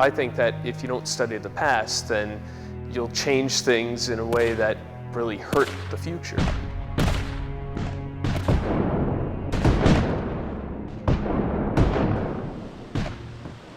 I think that if you don't study the past, then you'll change things in a way that really hurt the future.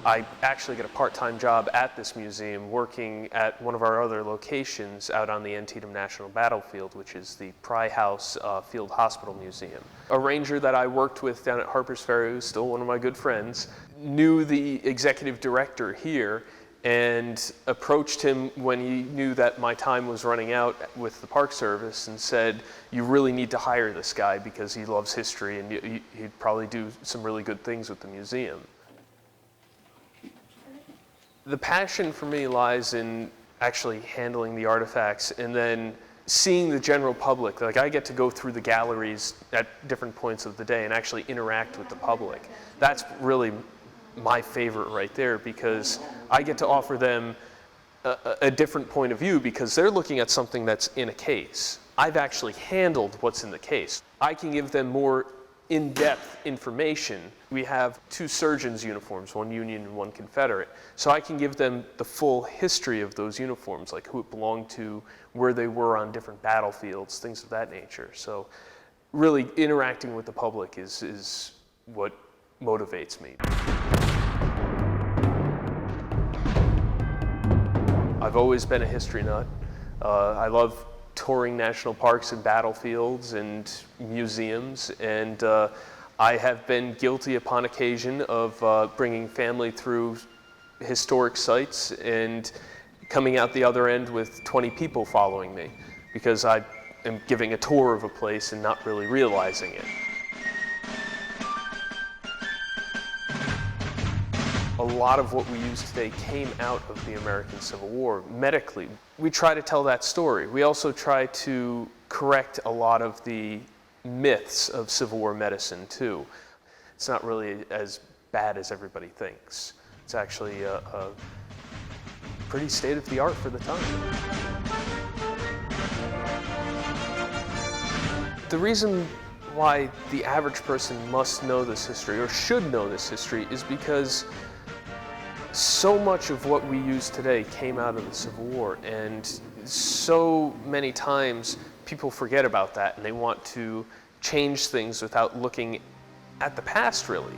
I actually get a part-time job at this museum working at one of our other locations out on the Antietam National Battlefield, which is the Pry House Field Hospital Museum. A ranger that I worked with down at Harper's Ferry, who's still one of my good friends, knew the executive director here and approached him when he knew that my time was running out with the Park Service and said, "You really need to hire this guy because he loves history and he'd probably do some really good things with the museum." The passion for me lies in actually handling the artifacts and then seeing the general public. Like, I get to go through the galleries at different points of the day and actually interact with the public. That's really my favorite right there, because I get to offer them a different point of view because they're looking at something that's in a case. I've actually handled what's in the case. I can give them more in-depth information. We have two surgeons' uniforms, one Union and one Confederate. So I can give them the full history of those uniforms, like who it belonged to, where they were on different battlefields, things of that nature. So really interacting with the public is what motivates me. I've always been a history nut. I love touring national parks and battlefields and museums, and I have been guilty upon occasion of bringing family through historic sites and coming out the other end with 20 people following me because I am giving a tour of a place and not really realizing it. A lot of what we use today came out of the American Civil War. Medically, we try to tell that story. We also try to correct a lot of the myths of Civil War medicine too. It's not really as bad as everybody thinks. It's actually a pretty state-of-the-art for the time. The reason why the average person must know this history or should know this history is because so much of what we use today came out of the Civil War, and so many times people forget about that and they want to change things without looking at the past, really.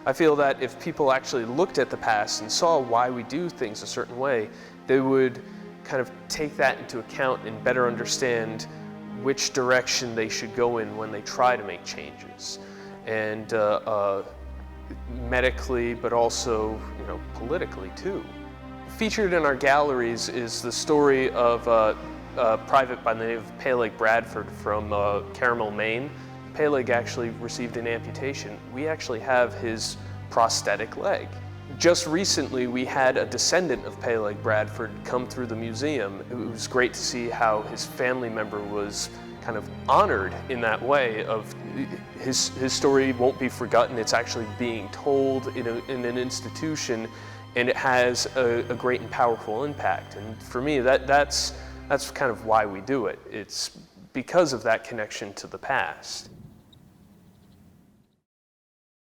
I feel that if people actually looked at the past and saw why we do things a certain way, they would kind of take that into account and better understand which direction they should go in when they try to make changes. And medically, but also, politically too. Featured in our galleries is the story of a private by the name of Peleg Bradford from Carmel, Maine. Peleg actually received an amputation. We actually have his prosthetic leg. Just recently, we had a descendant of Peleg Bradford come through the museum. It was great to see how his family member was kind of honored in that way of his story won't be forgotten. It's actually being told in an institution, and it has a great and powerful impact. And for me, that's kind of why we do it. It's because of that connection to the past.